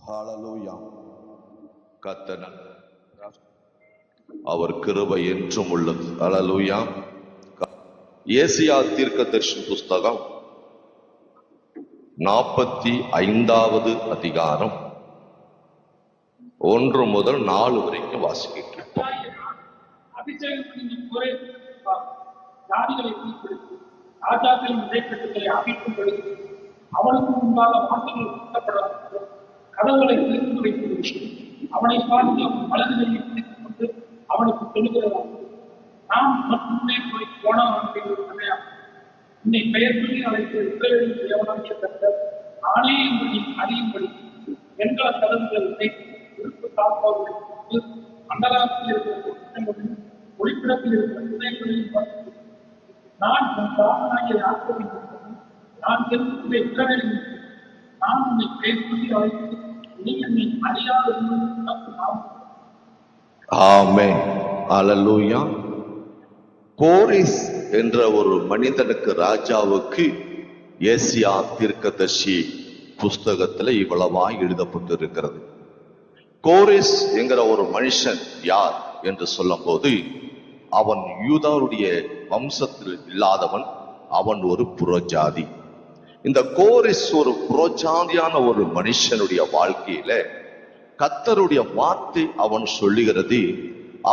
ஹல்லேலூயா. கர்த்தர் அவர் கிருபை என்றும் உள்ளது. ஹல்லேலூயா. ஏசியா தீர்க்கதரிசன புஸ்தகம் 45வது அதிகாரம் 1 முதல் 4 வரைக்கும் வாசிக்க கேட்போம். ராஜாக்களின் இடைக்கட்டுகளை அவிக்கும்படி அவனுக்கு முன்பாக வாசல்கள் சுத்தப்பட கதவுகளை திறந்து வைத்து அவனை பார்த்து அவன் வலதுகையை பிடித்துக் கொண்டு அவனுக்கு சொல்லுகிறதாம், நாம் முன்னே போய் போனவன் உன்னை பெயர் சொல்லி அழைத்து இஸ்ரவேலின் தேவனாகிய கர்த்தர் நானே என்பதை அறியும்படி வெண்கல கதவுகளை விருப்பு காப்பவர்களை அந்தகாரத்தில் இருக்கிற புத்தகங்களையும் ஒளிப்பிடத்தில் இருக்கிற புதைகளையும் பார்த்து நான் உன் தாசனாகிய யாக்கோபின் நான் தெரிந்து இஸ்ரவேலின் நான் உன்னை பெயர் சொல்லி அழைத்து நீ என்னை அறியாத ஆமென். ஹல்லேலூயா. கோரேஸ் என்ற ஒரு மனிதனுக்கு, ராஜாவுக்கு ஏசியா தீர்க்கதரிசி புஸ்தகத்துல இவ்வளவாய் எழுதப்பட்டிருக்கிறது. கோரேஸ் என்கிற ஒரு மனுஷன் யார் என்று சொல்லும் போது, அவன் யூதாவுடைய வம்சத்தில் இல்லாதவன், அவன் ஒரு புறஜாதி. இந்த கோரேஸ் ஒரு புறஜாதியான ஒரு மனுஷனுடைய வாழ்க்கையில கர்த்தருடைய வார்த்தை அவன் சொல்லுகிறது,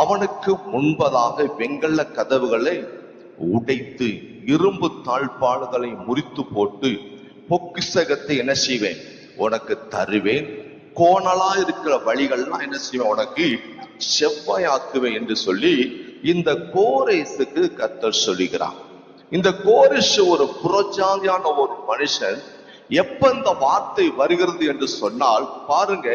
அவனுக்கு முன்பதாக வெண்கல கதவுகளை உடைத்து இரும்பு தாழ்பாள்களை முறித்து போட்டு பொக்கிஷத்தை என்ன செய்வேன் உனக்கு தருவேன், கோணலா இருக்கிற வழிகள்லாம் என்ன செய்வேன் உனக்கு செவ்வாயாக்குவேன் என்று சொல்லி இந்த கோரேசுக்கு கர்த்தர் சொல்லுகிறான். இந்த கோரேஸ் ஒரு புறஜாதியான ஒரு மனுஷன். எப்ப இந்த வார்த்தை வருகிறது என்று சொன்னால் பாருங்க,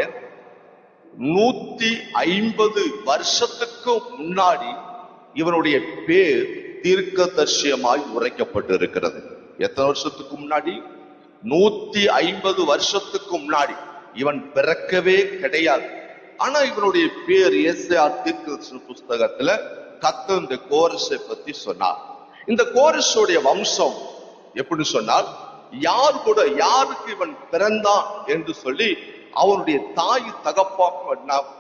150 வருஷத்துக்கு முன்னாடி இவனுடைய பேர் தீர்க்கதரிசியமாய் உரைக்கப்பட்டு இருக்கிறது. எத்தனை வருஷத்துக்கு முன்னாடி? 150 வருஷத்துக்கு முன்னாடி. இவன் பிறக்கவே கிடையாது. ஆனா இவனுடைய பேர் ஏசாயா தீர்க்கதரிசன புஸ்தகத்துல கர்த்தர் இந்த கோரேசை பத்தி சொன்னார். இந்த கோரேசுடைய வம்சம் எப்படி சொன்னால், யாருக்கு இவன் பிறந்தான் என்று சொல்லி அவனுடைய தாய்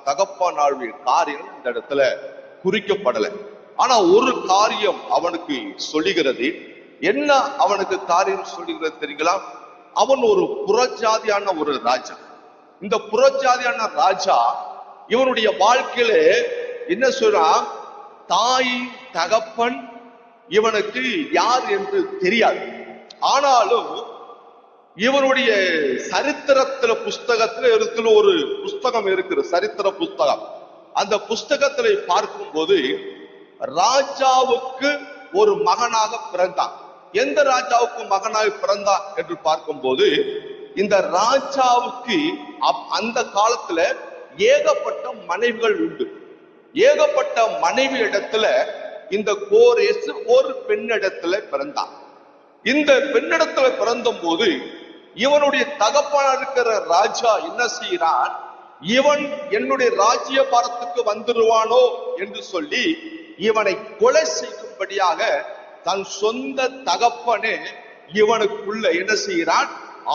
தகப்பானுடைய காரியம் இந்த இடத்துல குறிக்கப்படலை. ஆனா ஒரு காரியம் அவனுக்கு சொல்லுகிறது. என்ன அவனுக்கு காரியம் சொல்லுகிறது தெரியுங்களா? அவன் ஒரு புறஜாதியான ஒரு ராஜா. இந்த புறஜாதியான ராஜா இவனுடைய வாழ்க்கையில என்ன சொல்றான், தாய் தகப்பன் இவனுக்கு யார் என்று தெரியாது. ஆனாலும் இவனுடைய சரித்திரத்துல புஸ்தகத்துல இருக்கிற ஒரு புஸ்தகம் இருக்கிற சரித்திர புஸ்தகம். அந்த புஸ்தகத்தை பார்க்கும் போது ராஜாவுக்கு ஒரு மகனாக பிறந்தான். எந்த ராஜாவுக்கு மகனாக பிறந்தான் என்று பார்க்கும் போது, இந்த ராஜாவுக்கு அந்த காலத்துல ஏகப்பட்ட மனைவிகள் உண்டு. ஏகப்பட்ட மனைவி இடத்துல இந்த கோரேஸ் ஒரு பெண்ணிடத்துல பிறந்தான். இந்த பெண்ணிடத்துல பிறந்த போது இவனுடைய தகப்பனா இருக்கிற ராஜா என்ன செய்யறான், இவன் என்னுடைய ராஜ்ய பாரத்துக்கு வந்துருவானோ என்று சொல்லி இவனை கொலை செய்யும்படியாக தன் சொந்த தகப்பனே இவனுக்குள்ள என்ன செய்கிறான்,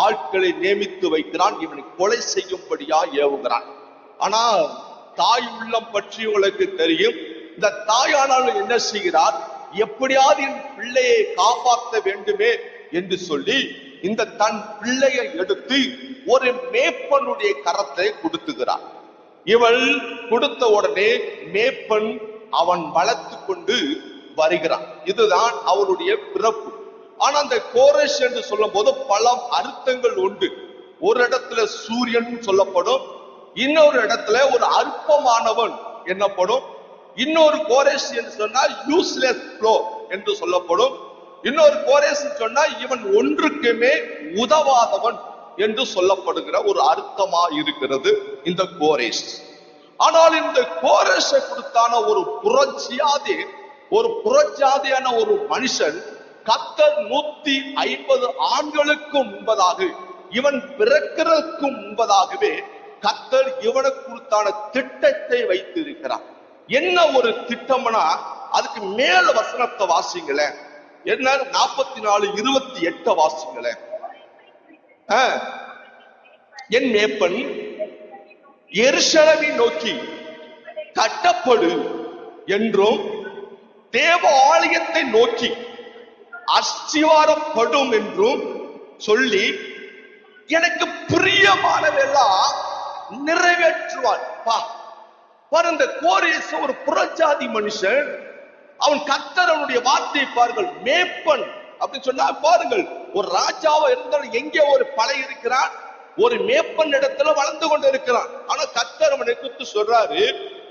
ஆட்களை நியமித்து வைக்கிறான். இவனை கொலை செய்யும்படியா ஏவுகிறான். ஆனா தாய் உள்ளம் பற்றி உங்களுக்கு தெரியும். இந்த தாயானாலும் என்ன செய்கிறார், எப்படியாவது என் பிள்ளையை காப்பாற்ற வேண்டுமே என்று சொல்லி இந்த தன் பிள்ளையை எடுத்து ஒரு மேப்பனுடைய கரத்தை கொடுத்துகிறார். இவள் கொடுத்த உடனே மேப்பன் அவன் வளர்த்து கொண்டு வருகிறான். இதுதான் அவருடைய பிறப்பு. ஆனா அந்த கோரேஸ் என்று சொல்லும் போது பல அர்த்தங்கள் உண்டு. ஒரு இடத்துல சூரியன் சொல்லப்படும், இன்னொரு இடத்துல ஒரு அற்பமானவன் என்னப்படும், இன்னொரு கோரேஸ் என்று சொன்னால் யூஸ்லெஸ் ஃப்ளோ என்று சொல்லப்படும், இன்னொரு கோரேஸ் சொன்னா இவன் ஒன்றுக்குமே உதவாதவன் என்று சொல்லப்படுகிற ஒரு அர்த்தமா இருக்கிறது இந்த கோரேஸ். ஆனால் இந்த கோரேஸை கொடுத்தான ஒரு புறஜாதியான ஒரு மனுஷன் கர்த்தர் 150 ஆண்டுகளுக்கு முன்பதாக, இவன் பிறக்கிறதுக்கு முன்பதாகவே கர்த்தர் இவனுக்கு கொடுத்தான திட்டத்தை வைத்திருக்கிறார். என்ன ஒரு திட்டம்னா, அதுக்கு மேல வசனத்தை வாசிங்களேன். என்ன 44:28 வாசிங்களேன். என் மேப்பன் எருசலேமை நோக்கி கட்டப்படு என்றும் தேவ ஆலயத்தை நோக்கி அஸ்திவாரப்படும் என்றும் சொல்லி எனக்கு பிரியமானதெல்லாம் நிறைவேற்றுவான். இந்த கோரேஸ் ஒரு புறஜாதி மனுஷன். அவன் கர்த்தருடைய வார்த்தையை பாருங்கள், மேப்பன் அப்படின்னு சொன்னா பாருங்கள், ஒரு ராஜாவா இருந்தாலும் எங்கே ஒரு படை இருக்கிறான், ஒரு மேப்பன் இடத்துல வளர்ந்து கொண்டு இருக்கிறான். ஆனா கர்த்தர் அவனை குறித்து சொல்றாரு,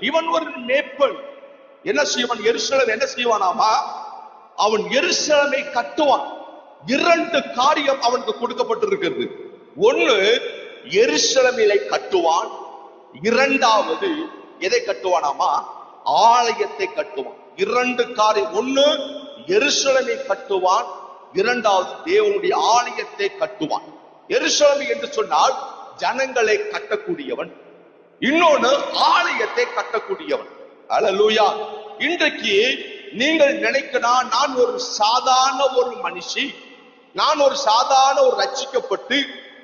இவன் ஒரு மேப்பன். என்ன செய்வான்? எருசலேம் என்ன செய்வானாமா? அவன் எருசலேமை கட்டுவான். 2 காரியம் அவனுக்கு கொடுக்கப்பட்டிருக்கிறது. ஒன்னு, எருசலேமிலே கட்டுவான். 2வது எதை கட்டுவானாமா? ஆலயத்தை கட்டுவான். 2 காரியம். ஒன்னு, எருசலேமை கட்டுவான். 2வது தேவனுடைய ஆலயத்தை கட்டுவான். எருசலேம் என்று சொன்னால் ஜனங்களை கட்டக்கூடியவன், இன்னொன்னு ஆலயத்தை கட்டக்கூடியவன். அல்லேலூயா. இன்றைக்கு நீங்கள் நினைக்கலாம், நான் ஒரு சாதாரண ஒரு மனுஷி, நான் ஒரு சாதாரண ஒரு ரட்சிக்கப்பட்டு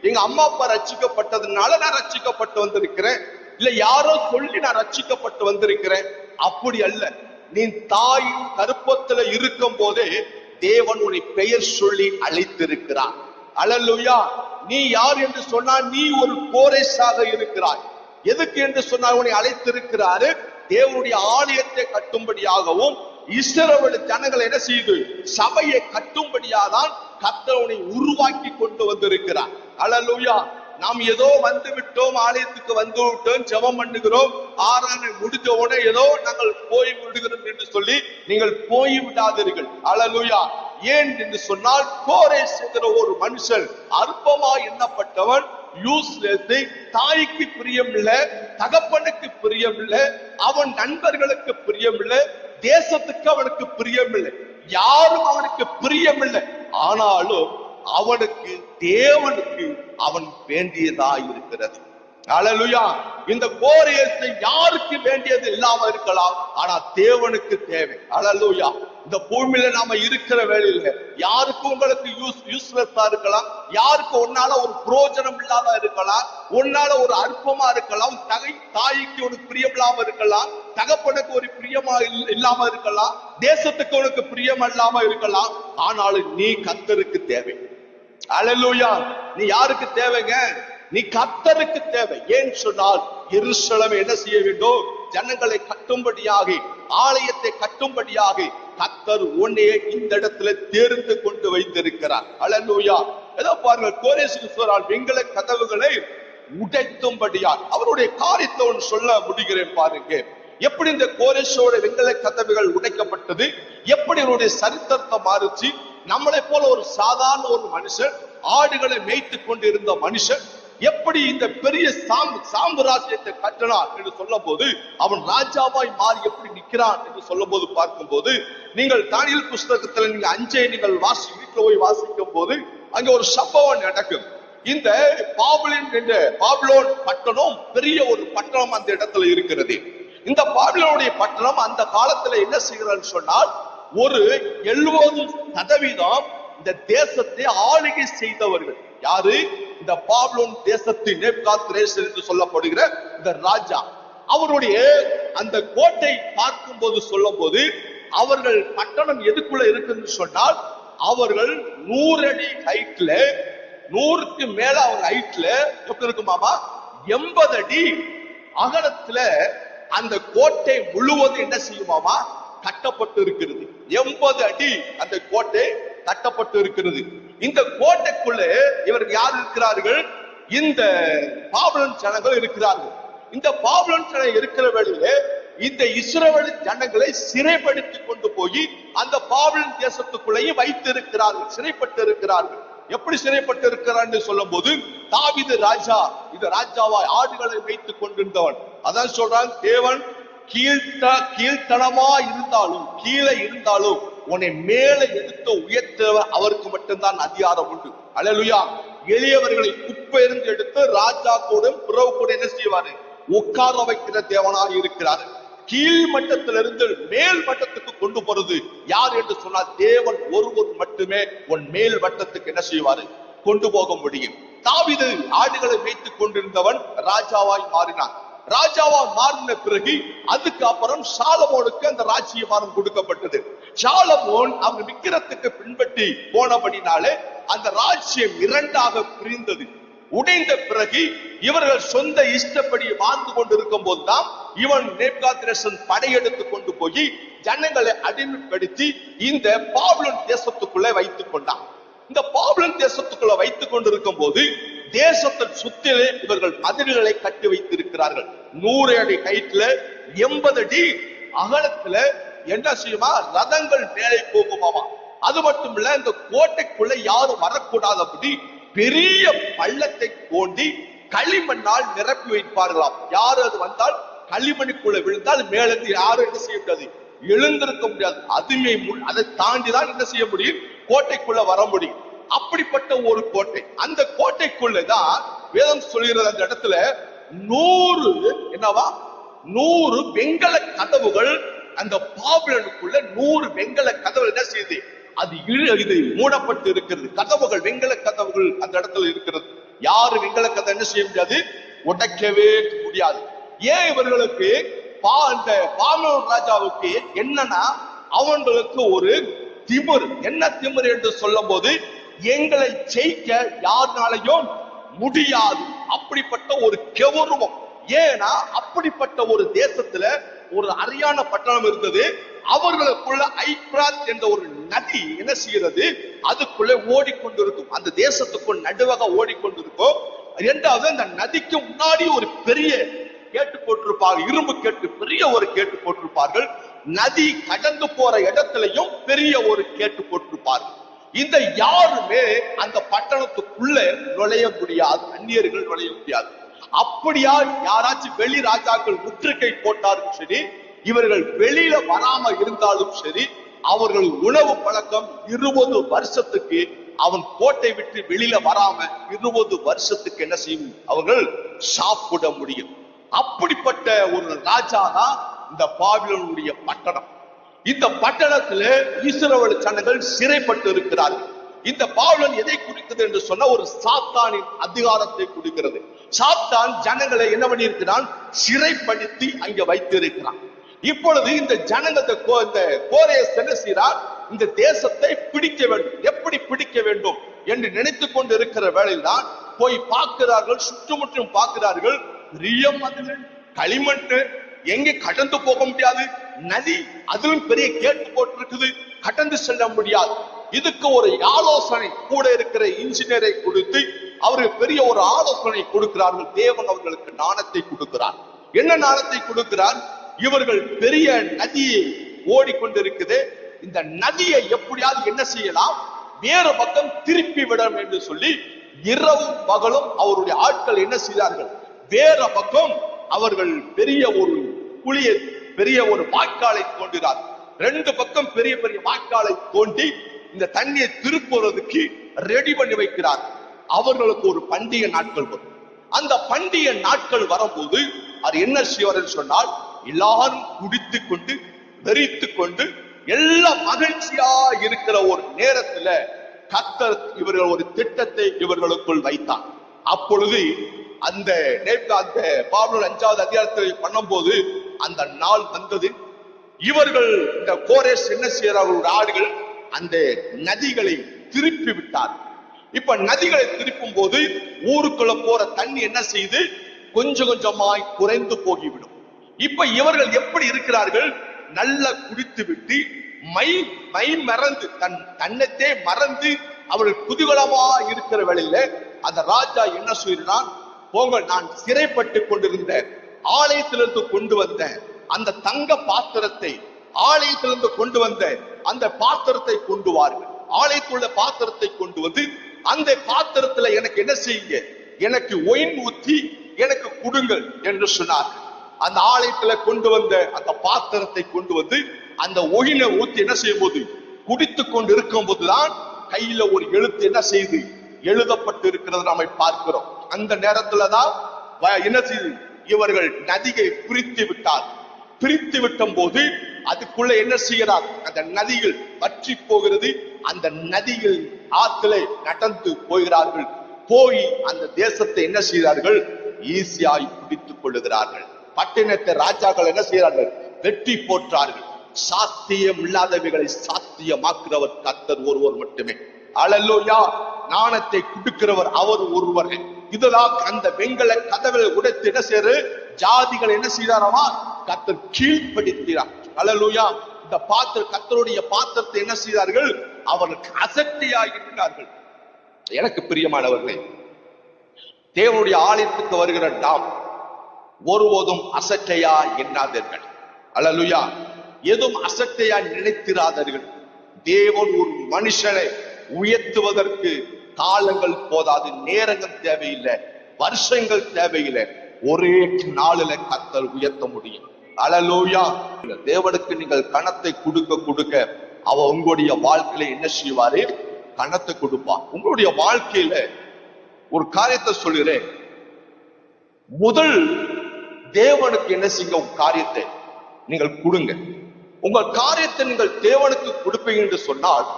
எங்க அம்மா அப்பா ரட்சிக்கப்பட்டதுனால நான் ரட்சிக்கப்பட்டு வந்திருக்கிறேன், இல்ல யாரோ சொல்லி நான் ரட்சிக்கப்பட்டு வந்திருக்கிறேன். அப்படி அல்ல. நீ தாயின் கருப்பத்துல இருக்கும் போதே தேவன் உன்னை பெயர் சொல்லி அழைத்திருக்கிறார். அல்லேலூயா. நீ யார் என்று சொன்னால் நீ ஒரு கோரேசாக இருக்கிறாய். எதுக்கு என்று சொன்னால் உன்னை அழைத்திருக்கிறாரு தேவனுடைய ஆலயத்தை கட்டும்படியாகவும் இஸ்ரவேல் ஜனங்களை என்ன செய்து சபையை கட்டும்படியாதான் கர்த்தர் உன்னை உருவாக்கி கொண்டு வந்திருக்கிறார். அல்லேலூயா. நாம் ஏதோ வந்து விட்டோம், ஆலயத்துக்கு வந்து விட்டோம், ஜெபம் பண்ணுகிறோம், ஆராதனை முடிஞ்ச உடனே ஏதோ நாங்கள் போய் விடுகிறோம் என்று சொல்லி நீங்கள் போய் விடாதீர்கள். அல்லேலூயா. ஏன் என்று சொன்னால் கோரேஸ் என்கிற ஒரு மனுஷன் அற்பமா எண்ணப்பட்டவன், யூஸ்லெஸ், தாய்க்கு பிரியம் இல்ல, தகப்பனுக்கு பிரியம் இல்ல, அவன் நண்பர்களுக்கு பிரியம் இல்ல, தேசத்துக்கு அவனுக்கு பிரியம் இல்லை, யாரும் அவனுக்கு பிரியம் இல்லை. ஆனாலும் அவனுக்கு தேவனுக்கு அவன் வேண்டியதா இருக்கிறது. அல்லேலூயா. இந்த கோரேஸ் யாருக்கு வேண்டியது இல்லாம இருக்கலாம், ஆனா தேவனுக்கு தேவை. அல்லேலூயா. இந்த பூமியில நாம இருக்கிற வேலையில யாருக்கு உங்களுக்கு யூஸ்லெஸ்ஸா இருக்கலாம், யாருக்கு உன்னால ஒரு பிரயோஜனம் இல்லாம இருக்கலாம், உன்னால ஒரு அற்பமா இருக்கலாம், தாய்க்கு ஒரு பிரியம் இல்லாம இருக்கலாம், தகப்பனுக்கு ஒரு பிரியமா இல்லாம இருக்கலாம், தேசத்துக்கு உனக்கு பிரியம் இல்லாம இருக்கலாம். ஆனாலும் நீ கர்த்தருக்கு தேவை. அல்லேலூயா. நீ யாருக்கு தேவைங்க? நீ கர்த்தருக்கு தேவை. ஏன் சொன்னால் எருசலேம் என்ன செய்ய வேண்டும்? ஜனங்களை கட்டும்படியாக, ஆலயத்தை கட்டும்படியாக கர்த்தர் உன்னையே இந்த இடத்துல தேர்ந்து கொண்டு வைத்திருக்கிறார். அல்லேலூயா. ஏதோ பாருங்கள், கோரேசுக்கு சொல்றார், வெண்கல கதவுகளை உடைத்தும்படியால். அவருடைய காரியத்தை ஒன்று சொல்ல முடிகிறேன் பாருங்க. எப்படி இந்த கோரேசோட வெண்கல கதவுகள் உடைக்கப்பட்டது, எப்படி அவருடைய சரித்திரத்தை மாறிச்சு. நம்மளை போல ஒரு சாதாரண ஒரு மனுஷன், ஆடுகளை மேய்த்து கொண்டிருந்த மனுஷன் எப்படி இந்த பெரிய சாம்ராஜ்யத்தை கட்டினான் என்று சொல்லும் போது, அவன் ராஜாவாய் மாறி எப்படி நிற்கிறான் என்று சொல்லும் போது பார்க்கும் போது, நீங்கள் தானியேல் புஸ்தகத்துல நீங்க 5 நீங்கள் வீட்டுல போய் வாசிக்கும் போது அங்க ஒரு சம்பவம் நடக்கும். இந்த பாபிலோன் பட்டணம் பெரிய ஒரு பட்டணம் அந்த இடத்துல இருக்கிறது. இந்த பாபிலோனுடைய பட்டணம் அந்த காலத்துல என்ன செய்கிறான்னு சொன்னால், ஒரு 70% இந்த தேசத்தை ஆளுகை செய்தவர்கள் யாரு? இந்த பாபிலோன் தேசத்தின் நேபுகாத்நேசர் என்று சொல்லப்படுகிற இந்த ராஜா. அவருடைய அந்த கோட்டை பார்க்கும் போது சொல்லும் போது, அவர்கள் பட்டணம் எதுக்குள்ள இருக்குன்னு சொன்னால், அவர்கள் 100 அடி ஹைட்ல, 100க்கு மேல அவங்க ஹைட்ல எப்படி இருக்குமாமா, 80 அடி அகலத்துல அந்த கோட்டை முழுவதும் என்ன செய்யுமாமா, கட்டப்பட்டு இருக்கிறது. 80 அடி அந்த கோட்டை கட்டப்பட்டு இருக்கிறது. இந்த கோட்டைக்குள்ள இவர்கள் யார் இருக்கிறார்கள்? இந்த பாபிலோன் ஜனங்கள் இருக்கிறார்கள். இந்த பாபிலோன் ஜனங்கள் இருக்கிற வேளையிலே இந்த இஸ்ரவேல் ஜனங்களை சிறைப்படுத்தி கொண்டு போய் அந்த பாபிலோன் தேசத்துக்குள்ளேயும் வைத்திருக்கிறார்கள், சிறைப்பட்டு இருக்கிறார்கள். எப்படி சிறைப்பட்டு இருக்கிறான்னு சொல்லும் போது, தாவீது ராஜா இந்த ராஜாவாய் ஆடுகளை வைத்துக் கொண்டிருந்தவன். அதான் சொல்றான், தேவன் கீழ்த்தனமா இருந்தாலும், கீழே இருந்தாலும் உன்னை மேலே எடுத்து உயர்த்த அவருக்கு மட்டும்தான் அதிகாரம் உண்டு. அல்லேலூயா. எளியவர்களை குப்பையிருந்து எடுத்து ராஜா கூட பிறகு கூட என்ன செய்வாரு? உட்கார வைக்கிற தேவனாக இருக்கிறார். கீழ் மட்டத்திலிருந்து மேல் மட்டத்துக்கு கொண்டு போறது யார் என்று சொன்னால், தேவன் ஒருவர் மட்டுமே உன் மேல் வட்டத்துக்கு என்ன செய்வாரு? கொண்டு போக முடியும். தாவீது ஆடுகளை வைத்துக் கொண்டிருந்தவன் ராஜாவாய் மாறினான். ராஜாவா மாறின பிறகு அதுக்கு அப்புறம் சாலமோனுக்கு அந்த ராஜ்யபாரம் கொடுக்கப்பட்டது. சாலமோன் அவங்க விக்கிரத்துக்கு பின்பற்றி போனபடினாலே அந்த ராஜ்யம் இரண்டாக பிரிந்தது. உடைந்த பிறகு இவர்கள் சொந்த இஷ்டப்படி வாழ்ந்து கொண்டிருக்கும் போதுதான் இவன் நேபுகாத்நேசர் படையெடுத்து கொண்டு போய் ஜனங்களை அடிமைப்படுத்தி இந்த பாபிலோன் தேசத்துக்குள்ள வைத்துக் கொண்டான். இந்த பாபிலோன் தேசத்துக்குள்ள வைத்துக் கொண்டிருக்கும் போது தேசத்தின் சுத்திலே இவர்கள் மதில்களை கட்டி வைத்திருக்கிறார்கள். 100 அடி ஹைட்ல 80 அடி அகலத்துல என்ன செய்யுமா, ரதங்கள் மேலே போகுமாமா. அது மட்டும் இல்ல, இந்த கோட்டைக்குள்ள யாரும் வரக்கூடாதபடி பெரிய பள்ளத்தை தோண்டி களிமண்ணால் நிரப்பி வைப்பார்களாம். யாரு அது வந்தால் களிமண்ணுக்குள்ள விழுந்தால் மேலிருந்து யாரும் என்ன செய்ய முடியாது, எழுந்திருக்க முடியாது. அதுமே அதை தாண்டிதான் என்ன செய்ய முடியும், கோட்டைக்குள்ள வர முடியும். அப்படிப்பட்ட ஒரு கோட்டை. அந்த கோட்டைக்குள்ளதான் வேதம் சொல்கிறது, அந்த இடத்துல 100 வெங்கல கதவுகள், அந்த பாபிலோனுக்குள்ள 100 வெங்கல கதவுகள் என்ன செய்யுது, அது இது மூடப்பட்டு இருக்கிறது. கதவுகள், வெங்கல கதவுகள் அந்த இடத்துல இருக்கிறது. யாரு வெங்கல கதவை என்ன செய்ய முடியாது, உடைக்கவே முடியாது. ஏன் இவர்களுக்கு அந்த பாபிலோன் ராஜாவுக்கு என்னன்னா, அவங்களுக்கு ஒரு திமிர். என்ன திமிர் என்று சொல்லும் போது, எங்களை ஜெயிக்க யாருனாலையும் முடியாது. அப்படிப்பட்ட ஒரு கெவுருவம். ஏன்னா அப்படிப்பட்ட ஒரு தேசத்துல ஒரு அரியான பட்டணம் இருந்தது. அவர்களுக்குள்ள ஐப்ராத் என்ற ஒரு நதி என்ன செய்கிறது, அதுக்குள்ள ஓடிக்கொண்டிருக்கும். அந்த தேசத்துக்குள் நடுவாக ஓடிக்கொண்டிருக்கும். இரண்டாவது, அந்த நதிக்கு முன்னாடி ஒரு பெரிய கேட்டு போட்டிருப்பார்கள், இரும்பு கேட்டு, பெரிய ஒரு கேட்டு போட்டிருப்பார்கள். நதி கடந்து போற இடத்திலையும் பெரிய ஒரு கேட்டு போட்டிருப்பார்கள். இந்த யாருமே அந்த பட்டணத்துக்குள்ள நுழைய முடியாது, அந்நியர்கள் நுழைய முடியாது. அப்படியா யாராச்சும் வெளி ராஜாக்கள் முற்றுகை போட்டாலும் சரி, இவர்கள் வெளியில வராம இருந்தாலும் சரி, அவர்கள் உணவு பழக்கம் 20 வருஷத்துக்கு அவன் கோட்டை விட்டு வெளியில வராம 20 வருஷத்துக்கு என்ன செய்யும், அவர்கள் சாப்பிட முடியும். அப்படிப்பட்ட ஒரு ராஜா தான் இந்த பாபிலோனுடைய பட்டணம். இந்த பட்டணத்துல இஸ்ரவேல் ஜனங்கள் சிறைப்பட்டு இருக்கிறார்கள். இந்த பாபிலோன் எதை குறிக்கிறது என்று சொன்னா, ஒரு சாத்தானின் அதிகாரத்தை குறிக்கிறது. சாத்தான் ஜனங்களை என்ன பண்ணி இருக்கிறான், சிறைப்படுத்தி அங்க வைத்திருக்கிறான். இப்பொழுது இந்த ஜனங்கள், இந்த கோரேஸ் என்ன செய்கிறார், இந்த தேசத்தை பிடிக்க வேண்டும். எப்படி பிடிக்க வேண்டும் என்று நினைத்துக் கொண்டு இருக்கிற வேளையில் தான் போய் பார்க்கிறார்கள், சுற்றுமுற்றும் பார்க்கிறார்கள். பெரிய மதில், களிமண், எங்க கடந்து போக முடியாது. நதி, அதுவும் பெரிய கேட்டு போட்டிருக்குது, கடந்து செல்ல முடியாது. இதுக்கு ஒரு ஆலோசனை கூட இருக்கிற இன்ஜினியரை கொடுத்து அவருக்கு பெரிய ஒரு ஆலோசனை கொடுக்கிறார்கள். தேவன் அவர்களுக்கு ஞானத்தை கொடுக்கிறார். என்ன ஞானத்தை கொடுக்கிறார், இவர்கள் பெரிய நதியை ஓடிக்கொண்டிருக்குது, இந்த நதியை எப்படியாவது என்ன செய்யலாம், வேறு பக்கம் திருப்பி விடும் என்று சொல்லி இரவும் பகலும் அவருடைய ஆட்கள் என்ன செய்தார்கள், வேற பக்கம் அவர்கள் பெரிய ஒரு குழியை, பெரிய ஒரு வாய்க்காலை தோன்றினார். 2 பக்கம் பெரிய பெரிய வாய்க்காலை தோண்டி இந்த தண்ணியை திருப்புறதுக்கு ரெடி பண்ணி வைக்கிறார். அவர்களுக்கு ஒரு பண்டிகை நாட்கள் வரும். அந்த பண்டிகை நாட்கள் வரும்போது அது என்ன செய்வார் சொன்னால், எல்லாரும் குடித்து கொண்டு வெறித்து கொண்டு எல்லாம் மகிழ்ச்சியா இருக்கிற ஒரு நேரத்துல கர்த்தர் இவர்கள் ஒரு திட்டத்தை இவர்களுக்குள் வைத்தார். அப்பொழுது அந்த பாபிலோன் 5வது அதிகாரத்தில் பண்ணும்போது அந்த நாள் வந்தது. இவர்கள் இந்த கோரேஸ் என்ன செய்யறார்கள், ஆடுகள் அந்த நதிகளை திருப்பி விட்டார். இப்ப நதிகளை திருப்பும் போது ஊருக்குள்ள போற தண்ணி என்ன செய்து, கொஞ்சம் கொஞ்சமாய் குறைந்து போகிவிடும். இப்ப இவர்கள் எப்படி இருக்கிறார்கள், நல்லா குடித்து விட்டு மை மறந்து தன்னத்தே மறந்து அவர்கள் குதூகலமா இருக்கிற வேளையில அந்த ராஜா என்ன சொல்றான், போங்க, நான் சிறைப்பட்டு கொண்டிருந்த ஆலயத்திலிருந்து கொண்டு வந்த அந்த தங்க பாத்திரத்தை, ஆலயத்திலிருந்து கொண்டு வந்த அந்த பாத்திரத்தை கொண்டு வாருங்கள். ஆலயத்துள்ள பாத்திரத்தை கொண்டு வந்து அந்த பாத்திரத்துல எனக்கு என்ன செய்யுங்க, எனக்கு ஒயின் ஊத்தி எனக்கு கொடுங்கள் என்று சொன்னார். அந்த ஆலயத்துல கொண்டு வந்த அந்த பாத்திரத்தை கொண்டு வந்து அந்த ஒயினை ஊத்தி என்ன செய்யும் போது, குடித்து கொண்டு இருக்கும் போதுதான் கையில ஒரு எழுத்து என்ன செய்து எழுதப்பட்டு இருக்கிறது நாம பார்க்கிறோம். அந்த நேரத்துலதான் என்ன செய்து, இவர்கள் நதியை பிரித்து விட்டார். பிரித்து விட்டும் போது அதுக்குள்ள என்ன செய்கிறார், அந்த நதிகள் வற்றி போகிறது. அந்த நதிகள் ஆற்றிலே நடந்து போகிறார்கள். போய் அந்த தேசத்தை என்ன செய்கிறார்கள், ஈஸியாய் பிடித்துக் கொள்ளுகிறார்கள். பட்டினத்தை ராஜாக்கள் என்ன செய்யறார்கள்? வெட்டி போற்றார்கள். சாத்தியம் இல்லாதவைகளை சாத்தியமாக்குறவர் கர்த்தர் ஒருவர் மட்டுமே. அல்லேலூயா. ஞானத்தை கொடுக்கிறவர் அவர் ஒருவரே. இதெல்லாம் அந்த வெண்கல கதவுகளை உடைத்து என்ன செய்யற ஜாதிகள் என்ன செய்தாரமா? கர்த்தர் கீழ்ப்படுத்தினார். அல்லேலூயா. இந்த கர்த்தருடைய பாத்திரத்தை என்ன செய்தார்கள்? அவர்களுக்கு அசட்டையாகிவிட்டார்கள். எனக்கு பிரியமானவர்களே, தேவனுடைய ஆலயத்துக்கு வருகிற நாம் ஒருபோதும் அசட்டையா எண்ணாதீர்கள். அல்லேலூயா. எதுவும் அசட்டையா நினைத்திராதீர்கள். தேவன் ஒரு மனுஷனை உயர்த்துவதற்கு காலங்கள் போதாது, நேரங்கள் தேவையில்லை, வருஷங்கள் தேவையில்லை. ஒரே நாளில கர்த்தர் உயர்த்த முடியும். அல்லேலூயா. தேவனுக்கு நீங்கள் கணத்தை கொடுக்க கொடுக்க அவ உங்களுடைய வாழ்க்கையில என்ன செய்வாரு? கணத்தை கொடுப்பார். உங்களுடைய வாழ்க்கையில ஒரு காரியத்தை சொல்கிறேன். முதல் தேவனுக்கு என்ன செய்யுங்க? உங்க காரியத்தை நீங்கள் கொடுங்க. உங்கள் காரியத்தை நீங்கள் தேவனுக்கு கொடுப்பீங்க என்று சொன்னால்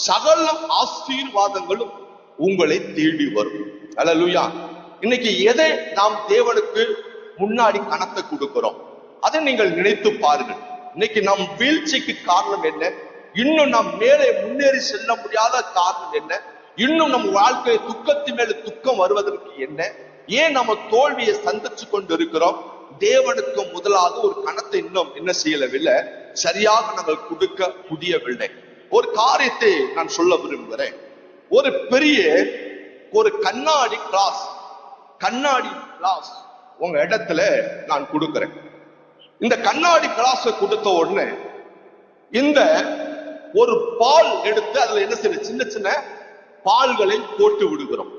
சகல ஆசீர்வாதங்களும் உங்களை தேடி வரும். அல்லேலூயா. இன்னைக்கு எதை நாம் தேவனுக்கு முன்னாடி கணத்தை கொடுக்கிறோம்? அதை நீங்கள் நினைத்து பாருங்கள். இன்னைக்கு நம் வீழ்ச்சிக்கு காரணம் என்ன? இன்னும் நாம் மேலே முன்னேறி செல்ல முடியாத காரணம் என்ன? இன்னும் நம் வாழ்க்கை துக்கத்தின் மேல துக்கம் வருவதற்கு என்ன? ஏன் நம்ம தோல்வியை சந்திச்சு கொண்டு இருக்கிறோம்? தேவனுக்கு முதலாவது ஒரு கணத்தை இன்னும் என்ன செய்யவில்லை, சரியாக நாங்கள் கொடுக்க முடியவில்லை. ஒரு காரியத்தை நான் சொல்ல விரும்புகிறேன். ஒரு பெரிய ஒரு கண்ணாடி கிளாஸ் உங்க இடத்துல நான் கொடுக்கிறேன். இந்த கண்ணாடி கிளாஸ் கொடுத்த உடனே இந்த ஒரு பால் எடுத்து அதுல என்ன செய்ய, சின்ன சின்ன பால்களை போட்டு விடுகிறோம்.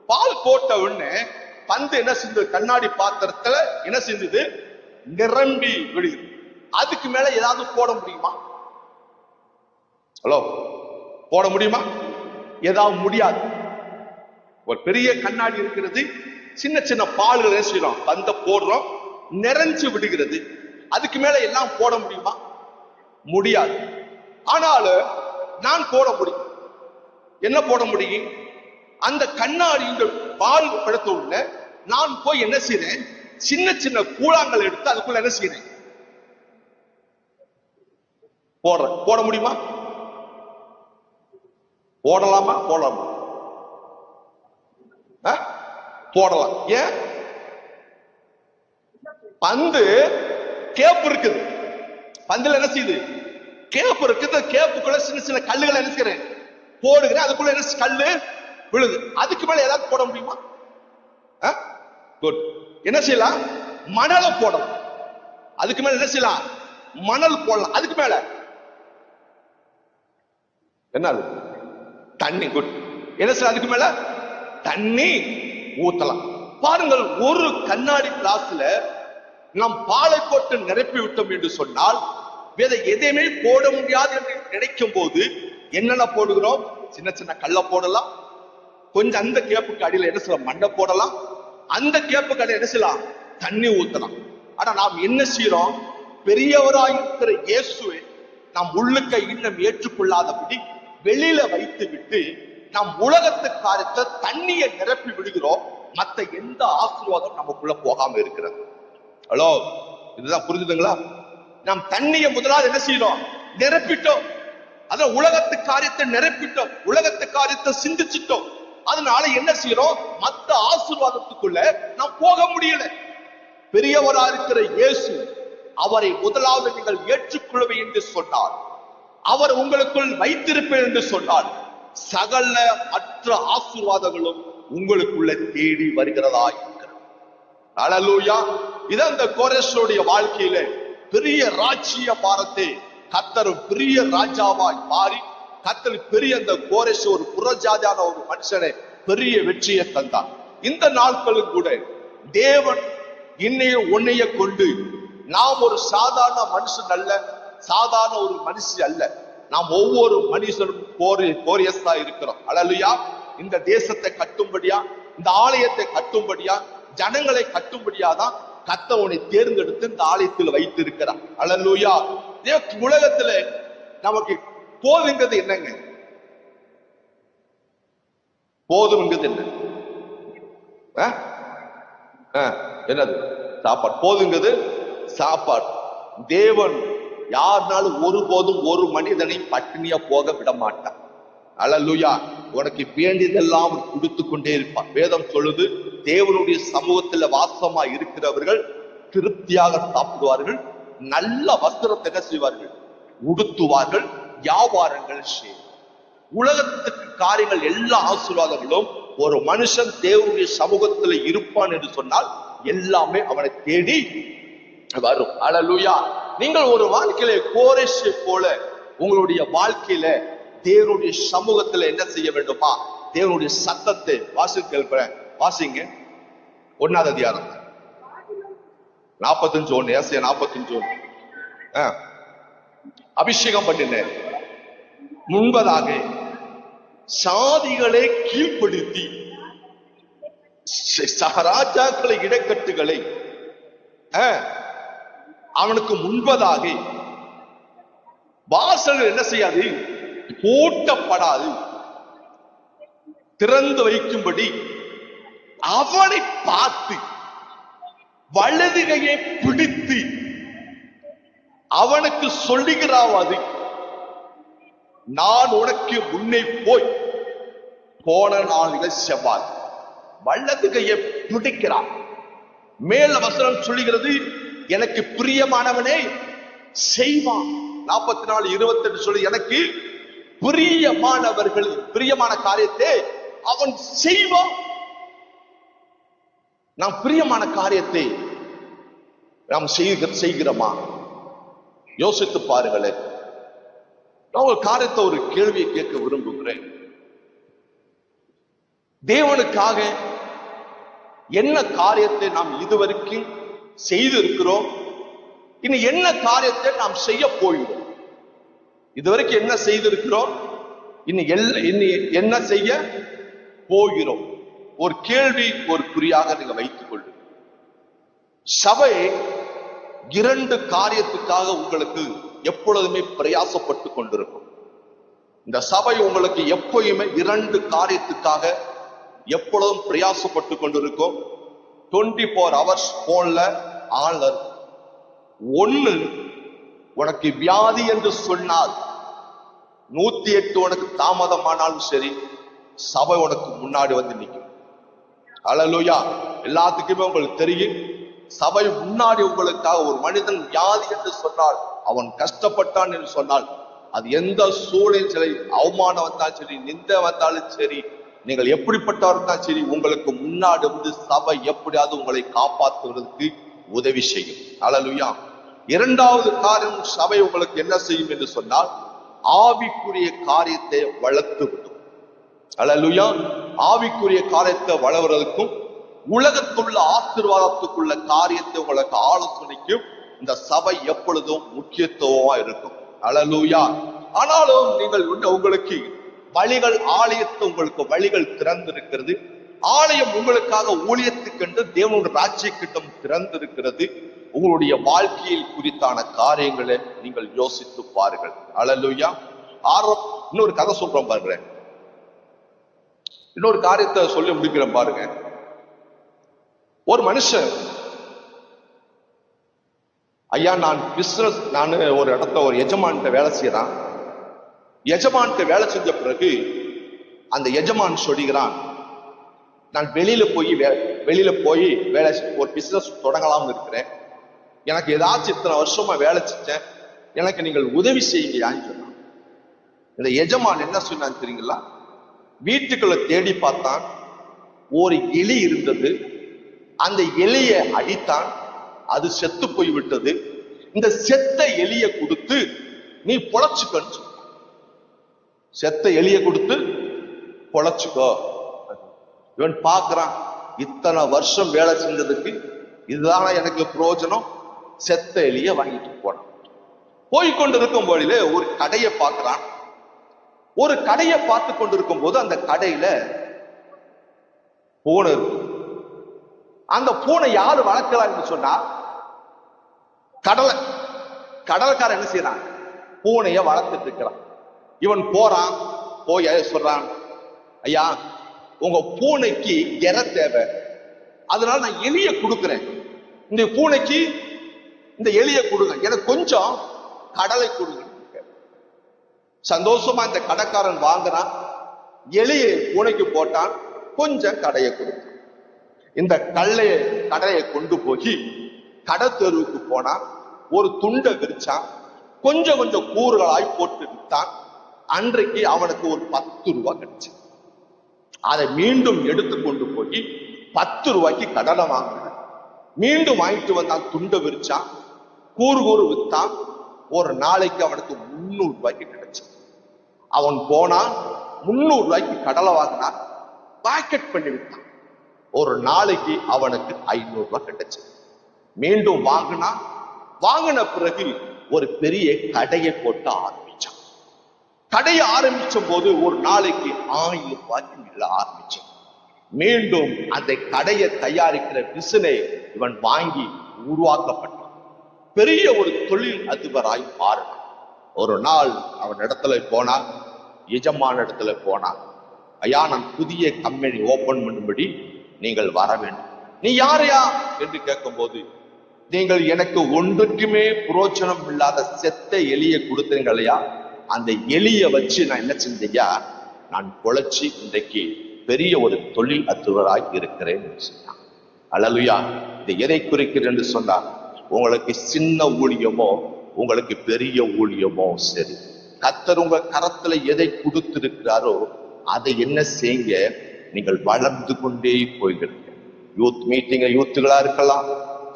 பால் போட்ட உடனே பந்து என்ன செஞ்சது? கண்ணாடி பாத்திரத்துல என்ன செஞ்சது? நிரம்பி விடுகிறது. அதுக்கு மேல ஏதாவது போட முடியுமா? ஹலோ, போட முடியுமா? ஏதாவது முடியாது. ஒரு பெரிய கண்ணாடி இருக்கிறது, சின்ன சின்ன பால்கள் என்ன செய்யறோம்? பந்த போடுறோம், நிறைஞ்சு விடுகிறது. அதுக்கு மேல எல்லாம் போட முடியுமா? முடியாது. ஆனாலும் நான் போட முடியும். என்ன போட முடியும்? அந்த கண்ணாடி இந்த பால் படுத்த உடனே நான் போய் என்ன செய்றேன்? சின்ன சின்ன கூழாங்கல் எடுத்து அதுக்குள்ள என்ன செய்றேன்? போட முடியுமா? போடலாமா? போடலாம். ஏன்? பந்து கேப் இருக்குது. பந்துல என்ன செய்யுது? கேப் இருக்குது. கேப்புக்குள்ள சின்ன சின்ன கல்லுகளை என்ன செய்றேன்? போடுகிறேன். அதுக்குள்ள என்ன கல்லு விழுது. அதுக்கு மேல ஏதாவது போட முடியுமா? குட். என்ன செய்யலாம்? மணலை போடலாம். அதுக்கு மேல என்ன செய்யலாம்? மணல் போடலாம். அதுக்கு மேல என்ன? தண்ணி. குட். என்ன செய்யலாம்? அதுக்கு மேல தண்ணி ஊத்தலாம். பாருங்கள், ஒரு கண்ணாடி கிளாஸ்ல நாம் பாலை போட்டு நிரப்பி விட்டோம் என்று சொன்னால் வேற எதையுமே போட முடியாது என்று நினைக்கும் போது என்னென்ன போடுகிறோம்? சின்ன சின்ன கல்ல போடலாம், கொஞ்சம் அந்த கேப்புக்கு அடியில என்ன செய்யலாம்? மண்ணை போடலாம், அந்த கேப்புக்கு அடியில என்ன செய்யலாம்? தண்ணி ஊத்தலாம். ஆனா நாம் என்ன செய்யறோம்? பெரியவராயிருக்கிற இயேசுவை நாம் உள்ளுக்க இன்னும் ஏற்றுக்கொள்ளாதபடி வெளியில வைத்து விட்டு நாம் உலகத்து காரியத்தை தண்ணியை நிரப்பி விடுகிறோம். மத்த எந்த ஆசீர்வாதம் நமக்குள்ள போகாம இருக்கிறது. ஹலோ, இதுதான் புரிஞ்சுதுங்களா? நாம் தண்ணியை முதலாவது என்ன செய்யறோம்? நிரப்பிட்டோம். அதான் உலகத்து காரியத்தை நிரப்பிட்டோம், உலகத்து காரியத்தை சிந்திச்சிட்டோம். அதனால என்ன செய்யறோம்? மத்த ஆசீர்வாதத்துக்குள்ள நாம் போக முடியல. பெரியவரா இருக்கிற இயேசு, அவரை முதலாவது நீங்கள் ஏற்றுக்கொள்ளுவை என்று சொன்னார், அவர் உங்களுக்குள் வைத்திருப்பேன் என்று சொன்னார், சகல மற்ற ஆசீர்வாதங்களும் உங்களுக்குள்ள தேடி வருகிறதா இருக்கிறது. அல்லேலூயா. இதான் இந்த கோரேஷுடைய வாழ்க்கையில பெரிய ராஜ்ய பாரத்தை கர்த்தர் பெரிய ராஜாவாய் மாறி கர்த்தர் பெரிய அந்த கோரேஷ் ஒரு புறஜாதியான ஒரு மனுஷனை பெரிய வெற்றியை தந்தார். இந்த நாட்களும் கூட தேவன் இன்னைய உன்னைய கொண்டு நாம் ஒரு சாதாரண மனுஷன் அல்ல, சாதாரண ஒரு மனுஷி அல்ல, நாம் ஒவ்வொரு மனுஷனும் கோரியஸா இருக்கிறோம். அல்லேலூயா. இந்த தேசத்தை கட்டும்படியா, இந்த ஆலயத்தை கட்டும்படியா, ஜனங்களை கட்டும்படியாதான் கர்த்தர் உன்னை தேர்ந்தெடுத்து இந்த ஆலயத்தில் வைத்து இருக்கிறார். அல்லேலூயா. உலகத்துல நமக்கு போதுங்கிறது என்னங்க? போதுங்கிறது என்ன? என்னது? சாப்பாடு போதுங்கிறது சாப்பாடு. தேவன் யாருனாலும் ஒருபோதும் ஒரு மனிதனை பட்டினியா போக விட மாட்டான். அல்லேலூயா. உனக்கு வேண்டியதெல்லாம் கொடுத்து கொண்டே இருப்பான். வேதம் சொல்லுது, தேவனுடைய சமூகத்துல வாசமா இருக்கிறவர்கள் திருப்தியாக சாப்பிடுவார்கள், நல்ல வஸ்திரத்தை என்ன செய்வார்கள், உடுத்துவார்கள், வியாபாரங்கள் செய்வார்கள். உலகத்துக்கு காரியங்கள் எல்லா ஆசீர்வாதங்களும் ஒரு மனுஷன் தேவனுடைய சமூகத்துல இருப்பான் என்று சொன்னால் எல்லாமே அவனை தேடி வரும். அல்லேலூயா. நீங்கள் ஒரு வாழ்க்கையில கோரேஷை போல உங்களுடைய வாழ்க்கையில தேவனுடைய சமூகத்துல என்ன செய்ய வேண்டுமா, தேவனுடைய சத்தத்தை வாசிக்க வாசிங்க. 1ஆவது அதிகாரம் 45 ஏசாயா 45. அபிஷேகம் பண்ணின முன்பதாக சாதிகளை கீழ்ப்படுத்தி சகராஜாக்களை இடக்கட்டுகளை அவனுக்கு முன்பதாக வாசல்கள் என்ன செய்யாது, பூட்டப்படாது, திறந்து வைக்கும்படி அவனை பார்த்து வலதுகையை பிடித்து அவனுக்கு சொல்லுகிறாவது, நான் உனக்கு முன்னே போய் போன நாளில் செவ்வாய். வலது கையை பிடிக்கிறான். மேல வசனம் சொல்லுகிறது, எனக்கு பிரியமானவனே செய்வான். 44:28 சொல்லி, எனக்கு பிரியமானவர்கள் பிரியமான காரியத்தை அவன் செய்வான். நாம் பிரியமான காரியத்தை நாம் செய்கிறோமா? யோசித்து பாருங்களேன். நான் ஒரு காரியத்தை, ஒரு கேள்வியை கேட்க விரும்புகிறேன். தேவனுக்காக என்ன காரியத்தை நாம் இதுவரைக்கும் செய்திருக்கிறோம்? இனி என்ன காரியத்தை நாம் செய்ய போகிறோம்? இதுவரைக்கும் என்ன செய்திருக்கிறோம்? இனி என்ன செய்ய போகிறோம்? ஒரு கேள்வி, ஒரு குறியாக நீங்க வைத்துக் கொள்ளுங்க. சபை 2 காரியத்துக்காக உங்களுக்கு எப்பொழுதுமே பிரயாசப்பட்டு கொண்டிருக்கும். இந்த சபை உங்களுக்கு எப்பயுமே 2 காரியத்துக்காக எப்பொழுதும் பிரயாசப்பட்டு கொண்டிருக்கும். 24 hours போன்ல ஆளர். 1, உனக்கு வியாதி என்று சொன்னால் 108 உனக்கு தாமதமானாலும் சரி, சபை உனக்கு முன்னாடி வந்து நிற்கும். அல்லேலூயா. எல்லாத்துக்குமே உங்களுக்கு தெரியும், சபை முன்னாடி உங்களுக்காக ஒரு மனிதன் வியாதி என்று சொன்னால், அவன் கஷ்டப்பட்டான் என்று சொன்னால், அது எந்த சூழலும் சரி, அவமானம் வந்தாலும் சரி, நிந்தை வந்தாலும் சரி, நீங்கள் எப்படிப்பட்டவர் இருந்தாலும் சரி, உங்களுக்கு முன்னாடி வந்து சபை எப்படியாவது உங்களை காப்பாற்றுவதற்கு உதவி செய்யும். அல்லேலூயா. 2வது காரியம், சபை உங்களுக்கு என்ன செய்யும் என்று சொன்னால், ஆவிக்குரிய காரியத்தை வளர்த்து விடும். அல்லேலூயா. ஆவிக்குரிய காரியத்தை வளர்வதற்கும் உலகத்துள்ள ஆசீர்வாதத்துக்குள்ள காரியத்தை உங்களுக்கு ஆலோசனைக்கும் இந்த சபை எப்பொழுதும் முக்கியத்துவமா இருக்கும். அல்லேலூயா. ஆனாலும் நீங்கள் உங்களுக்கு வழிகள், ஆலயத்தை உங்களுக்கு வழிகள் திறந்திருக்கிறது. ஆலயம் உங்களுக்காக ஊழியத்துக்கென்று தேவனுடைய ராஜ்யத்திட்டம் திறந்திருக்கிறது. உங்களுடைய வாழ்க்கையில் குறித்தான காரியங்களை நீங்கள் யோசித்து பாருங்கள். அல்லேலூயா. இன்னொரு கதை சொல்றோம் பாருங்க. இன்னொரு காரியத்தை சொல்லி முடிக்கிறேன் பாருங்க. ஒரு மனுஷன், ஐயா நான் பிசினஸ், நான் ஒரு இடத்துல ஒரு எஜமான்கிட்ட வேலை செய்யறான். எஜமான்கிட்ட வேலை செஞ்ச பிறகு அந்த எஜமான் சொல்லுகிறான், நான் வெளியில போய் வேலை ஒரு பிசினஸ் தொடங்கலாம்னு இருக்கிறேன். எனக்கு ஏதாச்சும் இத்தனை வருஷமா வேலை செஞ்சேன், எனக்கு நீங்கள் உதவி செய்யுங்கயான்னு சொன்னான். இந்த எஜமான் என்ன சொன்னான்னு தெரியுங்களா? வீட்டுக்குள்ள தேடி பார்த்தான், ஒரு எலி இருந்தது. அந்த எலியை அடித்தான், அது செத்து போய் விட்டது. இந்த செத்த எலியை கொடுத்து நீ பொழைச்சுக்கன்னு சொன்னான். செத்த எலியை கொடுத்து பொழைச்சுக்கோ. இவன் பார்க்கிறான், இத்தனை வருஷம் வேலை செஞ்சதுக்கு இதுதான எனக்கு பிரயோஜனம். செத்த எலிய வாங்கிட்டு போனான். போய்கொண்டிருக்கும் போதிலே ஒரு கடையை பார்க்கிறான். ஒரு கடையை பார்த்து கொண்டிருக்கும் போது அந்த கடையில பூனை இருக்கு. அந்த பூனை யாரு வளர்க்கிறான்னு சொன்னா, கடலைக்காரன் என்ன செய்யறான், பூனைய வளர்த்துட்டு இருக்கிறான். இவன் போறான், போய் சொல்றான், ஐயா உங்க பூனைக்கு இறை தேவை, அதனால நான் எலிய கொடுக்கிறேன், இந்த பூனைக்கு இந்த எலியை கொடுங்க, எனக்கு கொஞ்சம் கடலை கொடுங்க. சந்தோஷமா இந்த கடைக்காரன் வாங்குறான், எலியை பூனைக்கு போட்டான், கொஞ்சம் கடையை கொடுத்தான். இந்த கடையை கொண்டு போய் கடை தெருவுக்கு போனா ஒரு துண்டை விரிச்சான், கொஞ்சம் கொஞ்சம் கூறுகளாய் போட்டு வித்தான். அன்றைக்கு அவனுக்கு ஒரு 10 ரூபாய் கிடைச்சு. அதை மீண்டும் எடுத்து கொண்டு போய் 10 ரூபாய்க்கு கடலை வாங்கினான். மீண்டும் வாங்கிட்டு வந்தான், துண்டை விரிச்சான், கூறு வித்தான். ஒரு நாளைக்கு அவனுக்கு 300 ரூபாய்க்கு கிடைச்சு. அவன் போனான், 300 ரூபாய்க்கு கடலை வாங்கினான், பாக்கெட் பண்ணி விட்டான். ஒரு நாளைக்கு அவனுக்கு 500 ரூபாய் கிடைச்சு. மீண்டும் வாங்கின பிறகு ஒரு பெரிய கடையை போட்டு ஆரம்பிச்சான். கடையை ஆரம்பிச்ச போது ஒரு நாளைக்கு 1000 ரூபாய்க்கு மில்ல ஆரம்பிச்சான். மீண்டும் அந்த கடையை தயாரிக்கிற மிஷினை இவன் வாங்கி உருவாக்கப்பட்டான். பெரிய ஒரு தொழில் அதிபராய் மாறினான். ஒரு நாள் அவன் இடத்துல போனான், எஜமான இடத்துல போனான். ஐயா, நான் புதிய கம்பெனி ஓபன் பண்ணும்படி நீங்கள் வர வேண்டும். நீ யாரையா என்று கேட்கும் போது, நீங்கள் எனக்கு ஒன்றுக்குமே புரோஜனம் இல்லாத செத்த எலியை கொடுத்தீங்க இல்லையா, அந்த எலியை வச்சு நான் என்ன செஞ்சையா, நான் பொழைச்சி இன்றைக்கு பெரிய ஒரு தொழில் அதிபராய் இருக்கிறேன் என்று சொன்னான். அல்லேலூயா. இது எதை குறிக்கிறது என்று சொன்னா, உங்களுக்கு சின்ன ஊழியமோ உங்களுக்கு பெரிய ஊழியமோ சரி, கர்த்தர் உங்க கரத்துல எதை கொடுத்திருக்கிறாரோ அதை என்ன செய்யுங்க, நீங்கள் வளர்ந்து கொண்டே போய்கிறீங்க. யூத் மீட்டிங் யூத்துகளா இருக்கலாம்,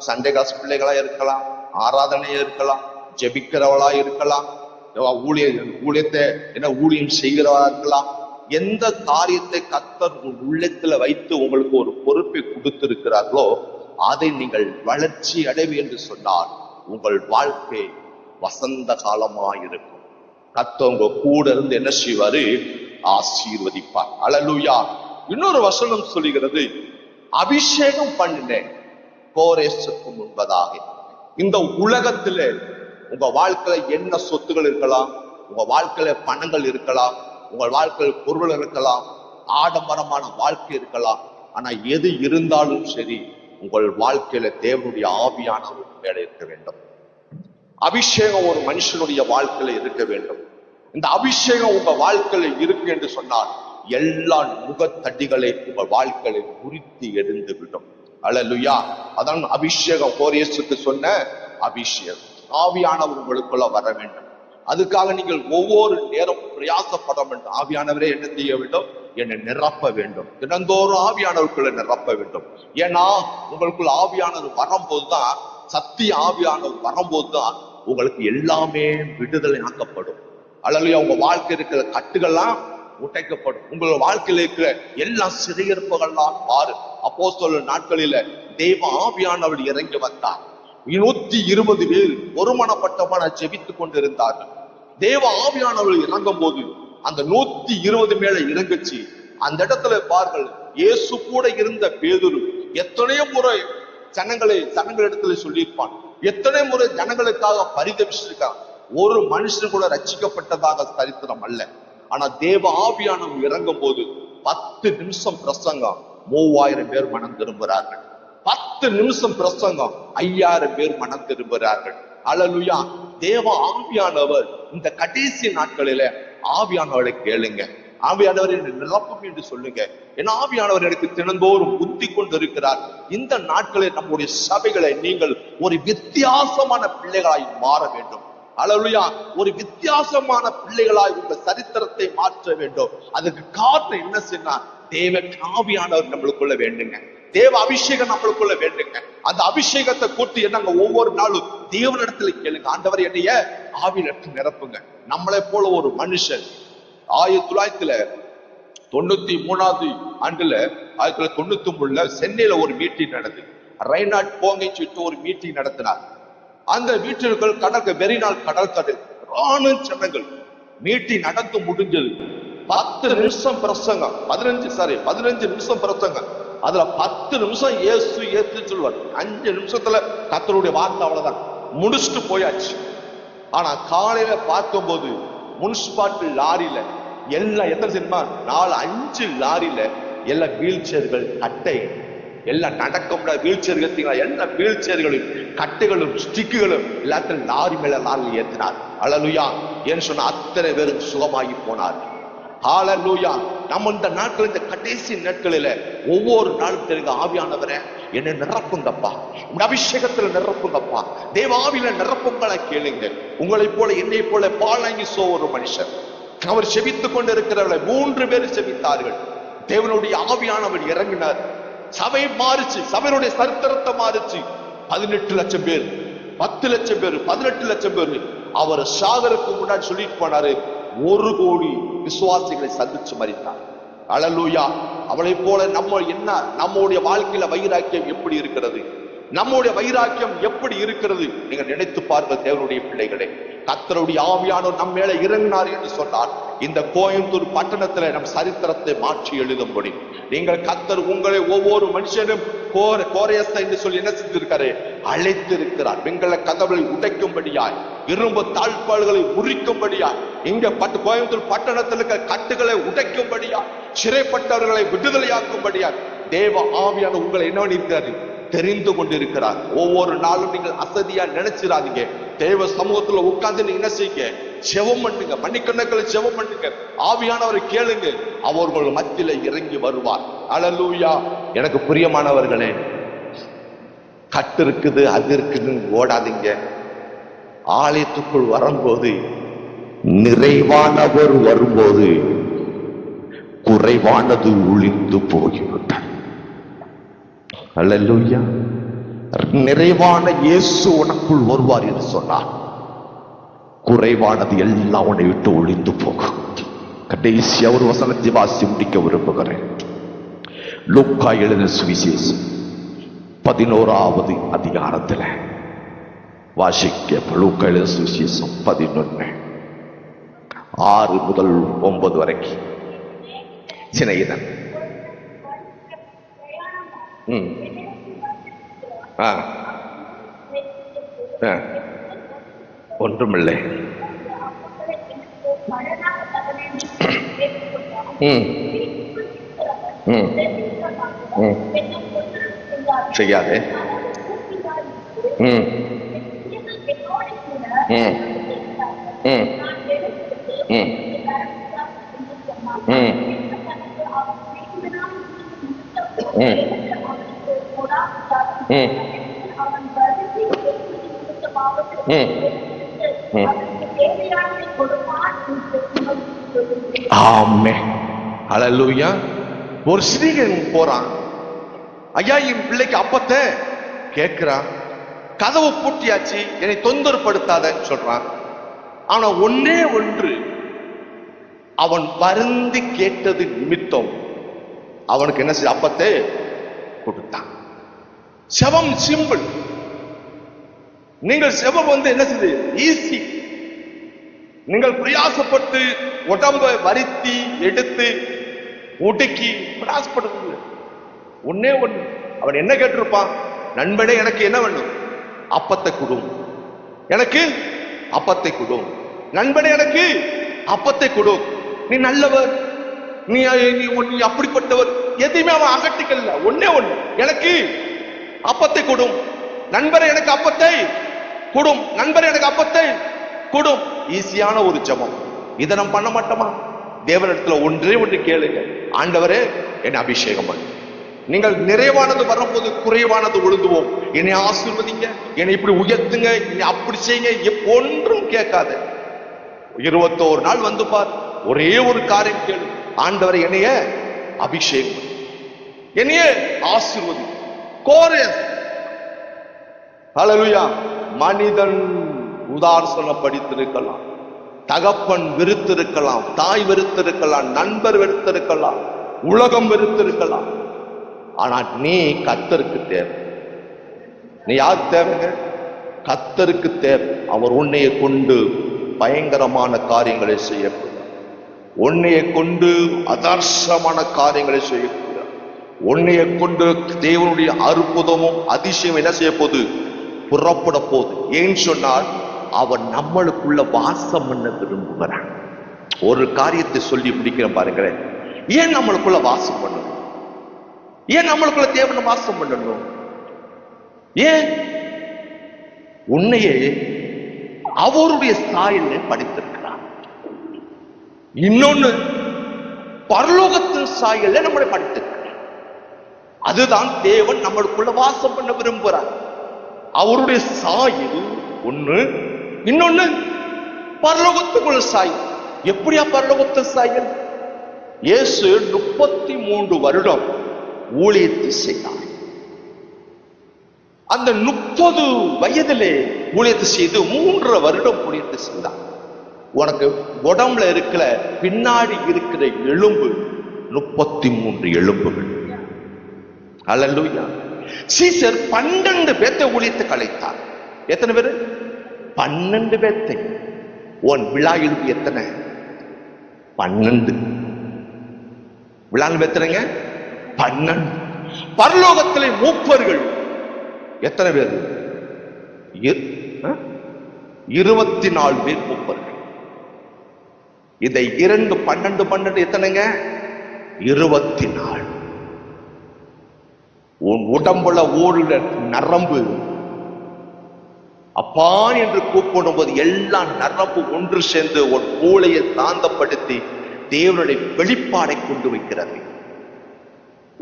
சண்டே கிளாஸ் பிள்ளைகளா இருக்கலாம், ஆராதனையா இருக்கலாம், ஜெபிக்கிறவளா இருக்கலாம், ஊழியத்தை ஊழியம் செய்கிறவளா இருக்கலாம். எந்த காரியத்தை கர்த்தர் உள்ளத்துல வைத்து உங்களுக்கு ஒரு பொறுப்பை கொடுத்திருக்கிறார்களோ அதை நீங்கள் வளர்ச்சி அடைவு என்று சொன்னால் உங்கள் வாழ்க்கை வசந்த காலமாயிருக்கும். கர்த்தர் உங்க கூட இருந்து என்ன செய்வாரு, ஆசீர்வதிப்பார். அல்லேலூயா. இன்னொரு வசனம் சொல்லுகிறது, அபிஷேகம் பண்ணினேன் கோரேசுக்கு முன்பதாக. இந்த உலகத்துல உங்க வாழ்க்கையில என்ன சொத்துகள் இருக்கலாம், உங்க வாழ்க்கையில பணங்கள் இருக்கலாம், உங்கள் வாழ்க்கையில் பொருள் இருக்கலாம், ஆடம்பரமான வாழ்க்கை இருக்கலாம். ஆனா எது இருந்தாலும் சரி, உங்கள் வாழ்க்கையில தேவனுடைய ஆவியானவர் மேல இருக்க வேண்டும். அபிஷேகம் ஒரு மனுஷனுடைய வாழ்க்கையில இருக்க வேண்டும். இந்த அபிஷேகம் உங்க வாழ்க்கையில இருக்கு என்று சொன்னால் எல்லா முகத்தடிகளை உங்க வாழ்க்கையில குறித்து எழுந்து விடும். அல்லேலூயா. அதான் அபிஷேகம், கோரேசுக்கு சொன்ன அபிஷேகம். ஆவியானவர் உங்களுக்குள்ள வர வேண்டும். அதுக்காக நீங்கள் ஒவ்வொரு நேரம் பிரயாசப்பட வேண்டும். ஆவியானவரே என்ன செய்ய வேண்டும், என்னை நிரப்ப வேண்டும். தினந்தோறும் ஆவியானவருக்குள்ள நிரப்ப வேண்டும். ஏன்னா உங்களுக்குள்ள ஆவியானவர் வரும்போதுதான், சத்திய ஆவியானவர் வரும்போதுதான் உங்களுக்கு எல்லாமே விடுதலை ஆக்கப்படும். அல்லேலூயா. உங்க வாழ்க்கை இருக்கிற கட்டுகள்லாம் உடைக்கப்படும். உங்களோட வாழ்க்கையில இருக்கிற எல்லா சிறையிருப்புகள்லாம் மாறு. அப்போஸ்தலர் நாட்களில தேவ ஆவியானவர் இறங்கி வந்தார். 120 பேர் ஒருமனப்பட்டமான ஜெபித்துக் கொண்டிருந்தார்கள். தேவ ஆவியானவர் இறங்கும் போது அந்த 120 மேல இறங்குச்சு. அந்த இடத்துல பார்கள், இயேசு கூட இருந்த பேதுரு எத்தனையோ முறை ஜனங்களிடத்துல சொல்லியிருப்பான், எத்தனை முறை ஜனங்களுக்காக பரிதபிச்சிருக்கான். ஒரு மனுஷன் கூட ரட்சிக்கப்பட்டதாக சரித்திரம் அல்ல. ஆனா தேவ ஆவியானவர் இறங்கும் போது 10 நிமிஷம் பிரசங்கம் 3000 பேர் மனம் திரும்புகிறார்கள். 10 நிமிஷம் பிரசங்கம் 5000 பேர் மனம் திரும்புகிறார்கள். அல்லேலூயா. தேவ ஆவியானவர் இந்த கடைசி நாட்களில ஆவியானவரை கேளுங்க. ஆவியானவர் என்னை நிரப்பும் என்று சொல்லுங்க. ஏன்னா ஆவியானவர் எனக்கு தினந்தோறும் புத்தி கொண்டு இருக்கிறார். இந்த நாட்களில் நம்முடைய சபைகளை நீங்கள் ஒரு வித்தியாசமான பிள்ளைகளாய் மாற வேண்டும். அல்லேலூயா. ஒரு வித்தியாசமான பிள்ளைகளாய் உங்க சரித்திரத்தை மாற்ற வேண்டும். அதுக்கு காரணம் என்ன சொன்னா, தேவ ஆவியானவர் நம்மளுக்குள்ள வேண்டுங்க. தேவ அபிஷேகம் நம்மளுக்குள்ள வேண்டுங்க. அந்த அபிஷேகத்தை கூட்டி என்னங்க ஒவ்வொரு நாளும் தேவனிடத்துல கேளுங்க, ஆண்டவர் என்னைய ஆவியில நிரப்புங்க. நம்மளை போல ஒரு மனுஷன் 1993 ஆண்டுல 1993 சென்னையில ஒரு மீட்டிங் நடந்தது. ரைனாட் போங்கை சுட்டு ஒரு மீட்டிங் நடத்தினார். அந்த வீட்டிற்குள் வெறிநாள் கடற்கரை ஜனங்கள். மீட்டிங் நடந்து முடிஞ்சது. 10 நிமிஷம் பிரசங்கம், 15 நிமிஷம் பிரசங்கம். அதுல 10 நிமிஷம் இயேசு சொல்லுவார். 5 நிமிஷத்துல கர்த்தருடைய வார்த்தை அவ்வளவுதான் முடிச்சுட்டு போயாச்சு. ஆனா காலையில பார்க்கும்போது முனிசிபாலிட்டி லாரியில எல்லாம் எத்தனை தெரியுமா, 4-5 லாரியில எல்லாம் வீல் சேர்கள், கட்டை, எல்லாம் நடக்க முடியாது. வீல் சேர் ஏத்தீங்களா? எல்லா வீல் சேர்களும் கட்டுகளும் ஸ்டிக்குகளும் எல்லாத்தையும் லாரி மேல லாரி ஏற்றினார். அல்லேலூயா. ஏன்னு சொன்னா அத்தனை பேரும் சுகமாகி போனார். ஹalleluya. நம்ம இந்த நாட்கள், இந்த கடைசி நாட்களில ஒவ்வொரு நாளும் தெரிஞ்ச ஆவியானவரே என்னை நிரப்புங்கப்பா, உங்க அபிஷேகத்துல நிரப்புங்கப்பா, தேவாவில நிரப்புங்களை கேளுங்க. உங்களை போல என்னை போல பாலாங்கி ஒரு மனுஷன், அவர் செபித்துக் கொண்டு இருக்கிறவர்களை 3 பேர் செபித்தார்கள். தேவனுடைய ஆவியானவர் இறங்கினார். சபை மாறுச்சு, சபையினுடைய சரித்திரத்தை மாறுச்சு. 18 லட்சம் பேர், 10 லட்சம் பேர், 18 லட்சம் பேர். அவர் சாகருக்கு முன்னாடி சொல்லிட்டு போனாரு, 1 கோடி விசுவாசிகளை சந்திச்சு மரித்தார். அல்லேலூயா. அவளை போல நம்ம என்ன, நம்முடைய வாழ்க்கையில வைராக்கியம் எப்படி இருக்கிறது? நம்முடைய வைராக்கியம் எப்படி இருக்கிறது? நீங்க நினைத்து பாருங்கள் தேவனுடைய பிள்ளைகளே. கர்த்தருடைய ஆவியானவர் நம்ம மேல இறங்கினார் என்று சொன்னார். இந்த கோயம்புத்தூர் பட்டணத்துல நம் சரித்திரத்தை மாற்றி எழுதும்படி நீங்கள் கர்த்தர் உங்களை ஒவ்வொரு மனுஷனும் கோரேஸ் என்று சொல்லி என்ன செஞ்சிருக்காரு? அழைத்திருக்கிறார். வெங்கல கதவுகளை உடைக்கும்படியாய், இரும்பு தாழ்பாள்களை முறிக்கும்படியாய், இங்க கோயம்புத்தூர் பட்டணத்தில் இருக்க கட்டுகளை உடைக்கும்படியாய், சிறைப்பட்டவர்களை விடுதலையாக்கும்படியாய் தேவ ஆவியான உங்களை என்ன பண்ணிருக்காரு? தெரிந்து கொண்டிருக்கிறார். ஒவ்வொரு நாளும் நீங்கள் அசதியா நினைச்சிடாதீங்க. தேவ சமூகத்துல உட்கார்ந்து நீங்க என்ன செய்யுங்க? ஜெபம் பண்ணுங்க, மணிக்கணக்கில் ஜெபம் பண்ணுங்க, ஆவியானவரை கேளுங்க, அவர்கள் மத்தியில இறங்கி வருவார். அல்லேலூயா. எனக்கு பிரியமானவர்களே, கட்டு இருக்குது அது இருக்குதுன்னு ஓடாதீங்க. ஆலயத்துக்குள் வரும்போது, நிறைவானவர் வரும்போது குறைவானது ஒளிந்து போய்விட்டார். அல்லேலூயா. நிறைவான இயேசு உனக்குள் வருவார் என்று சொன்னார். குறைவானது எல்லாம் உன்னை விட்டு ஒளிந்து போகும். கடைசியா ஒரு வசனத்தை வாசி முடிக்க விரும்புகிறேன். லூக்கா எழுதின சுவிசேஷம் 11வது அதிகாரத்துல வாசிக்க. லூக்கா எழுதின சுவிசேஷம் 11 6 முதல் 9 வரைக்கும். சிநேகிதன் ஒன்றுமில்லை. செய்யாதே. அல்லேலூயா. ஒரு ஸ்ரீகன் போறான், ஐயா என் பிள்ளைக்கு அப்பத்தை கேட்கிறான். கதவு பூட்டியாச்சு, என்னை தொந்தரப்படுத்தாதன்னு சொல்றான். ஆனா ஒன்னே ஒன்று, அவன் வருந்தி கேட்டது நிமித்தம் அவனுக்கு என்ன செய்ய? அப்பத்தை கொடுத்தான். செபம் சிம்பிள். நீங்கள் செபம் என்ன செய்து? ஈஸி. நீங்கள் பிரயாசப்பட்டு உடம்பை வருத்தி எடுத்து ஒடுக்கி பிரயாசப்படுறது ஒன்னே ஒண்ணு. அவன் என்ன கேட்டிருப்பான்? நண்பனே எனக்கு என்ன வேணும்? அப்பத்தை கொடும், எனக்கு அப்பத்தை கொடும். நண்பனே எனக்கு அப்பத்தை கொடும். நீ நல்லவர், நீ அப்படிப்பட்டவர், எதையுமே அவன் அகட்டிக்கல. ஒன்னே ஒண்ணு, எனக்கு அப்பத்தை கொடும். நண்பரை எனக்கு அப்பத்தை கொடும், நண்பரை எனக்கு அப்பத்தை கொடும். ஈஸியான ஒரு ஜெபம். இதை நம்ம பண்ண மாட்டோமா? தேவனிடத்துல ஒன்றே ஒன்று கேளுங்க, ஆண்டவரே என்னை அபிஷேகம் பண்ணு. நீங்கள் நிறைவானது வரும்போது குறைவானது ஒழுங்குவோம். என்னை ஆசீர்வதிங்க, என்னை இப்படி உயர்த்துங்க, என்னை அப்படி செய்யுங்க, ஒன்றும் கேட்காத. 21 நாள் வந்து பார், ஒரே ஒரு காரியம் கேளு, ஆண்டவரை என்னைய அபிஷேகம், என்னைய ஆசீர்வதி. கோரேஸ். ஹல்லேலூயா. மனிதன் உதாரணம் படித்திருக்கலாம், தகப்பன் வெறுத்திருக்கலாம், தாய் வெறுத்திருக்கலாம், நண்பர் வெறுத்திருக்கலாம், உலகம் வெறுத்திருக்கலாம். ஆனா நீ கர்த்தருக்கு தேவை. நீ யார் தேவைங்க? கர்த்தருக்கு தேவை. அவர் உன்னைய கொண்டு பயங்கரமான காரியங்களை செய்யக்கூடாது, உன்னைய கொண்டு அதர்சமான காரியங்களை செய்யக்கூடாது, உன்னைய கொண்டு தேவனுடைய அற்புதமும் அதிசயம் என்ன செய்ய போகுது? புறப்பட போகுது. ஏன்னு சொன்னால் அவன் நம்மளுக்குள்ள வாசம் பண்ண விரும்புகிறான். ஒரு காரியத்தை சொல்லி முடிக்கிறேன் பாருங்களேன். ஏன் நம்மளுக்குள்ள வாசம் பண்ணணும்? ஏன் நம்மளுக்குள்ள தேவனை வாசம் பண்ணணும்? ஏன்? உன்னையே அவருடைய சாயல்ல படித்திருக்கிறார். இன்னொன்னு, பரலோகத்தின் சாயல்ல நம்மளை படித்திருக்கிறார். அதுதான் தேவன் நம்மளுக்குள்ள வாசம் பண்ண விரும்புகிறார். அவருடைய சாயல் ஒண்ணு, இன்னொன்னு பரலோகத்துக்குள்ள சாயல். எப்படியா பரலோகத்தின் சாயல்? இயேசு 33 வருடம் ஊழியத்தை செய்தார். அந்த 30 வயதிலே ஊழியத்தை செய்து 3 வருடம் ஊழியத்தை செய்தார். உனக்கு உடம்புல இருக்கிற பின்னாடி இருக்கிற எலும்பு 33 எலும்புகள். அல்லேலூயா. சீசர் 12 பேத்தை ஊழியத்தை கலைத்தார். எத்தனை பேரு? 12 பேத்தை. உன் விழா எலும்பு எத்தனை? 12. விழா எலும்பு எத்தனைங்க? 12. பரலோகத்திலே மூப்பர்கள் எத்தனை பேர்? 24 பேர் மூப்பர்கள். இதை 2 12 12 எத்தனைங்க? 24. உன் உடம்புல ஓடுற நரம்பு அப்பா என்று கூப்பிடும் போது எல்லா நரம்பு ஒன்று சேர்ந்து உன் மூளையை தாந்தப்படுத்தி தேவனுடைய வெளிப்பாடை கொண்டு வைக்கிறது.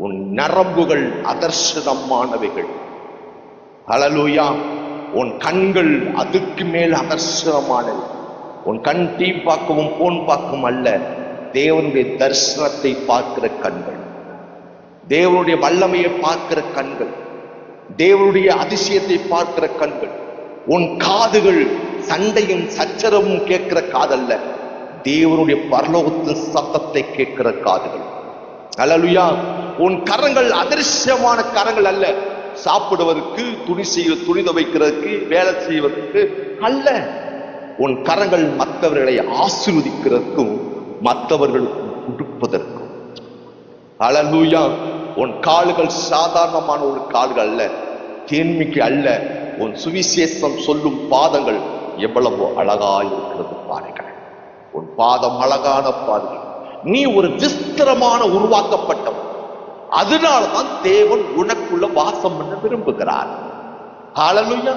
உன் நரம்புகள் அதர்சனமானவைகள். ஹல்லேலூயா. உன் கண்கள் அதுக்கு மேல் அதர்சனமானவை. உன் கண் டீ பார்க்கவும் போன் பார்க்கவும் அல்ல, தேவனுடைய தரிசனத்தை பார்க்கிற கண்கள், தேவனுடைய வல்லமையை பார்க்கிற கண்கள், தேவனுடைய அதிசயத்தை பார்க்கிற கண்கள். உன் காதுகள் சண்டையும் சச்சரவும் கேட்கிற காதல்ல, தேவனுடைய பரலோகத்தின் சத்தத்தை கேட்கிற காதுகள். ஹல்லேலூயா. உன் கரங்கள் அதிர்ஷ்டமான கரங்கள் அல்ல, சாப்பிடுவதற்கு, துணி துவைக்கிறதுக்கு, வேலை செய்வதற்கு அல்ல. உன் கரங்கள் மற்றவர்களை ஆசீர்வதிக்கிறதுக்கும் மற்றவர்களுக்கு கொடுப்பதற்கும். ஹல்லேலூயா. உன் கால்கள் சாதாரணமான ஒரு கால்கள் அல்ல, தேன்மைக்கு அல்ல. உன் சுவிசேஷம் சொல்லும் பாதங்கள் எவ்வளவு அழகாய் இருக்கிறது பாருங்கள். உன் பாதம் அழகான பாதங்கள். நீ ஒரு விஸ்திரமான உருவாக்கப்பட்டவன். அதனால்தான் தேவன் உனக்குள்ள வாசம் பண்ண விரும்புகிறார். ஹல்லேலூயா.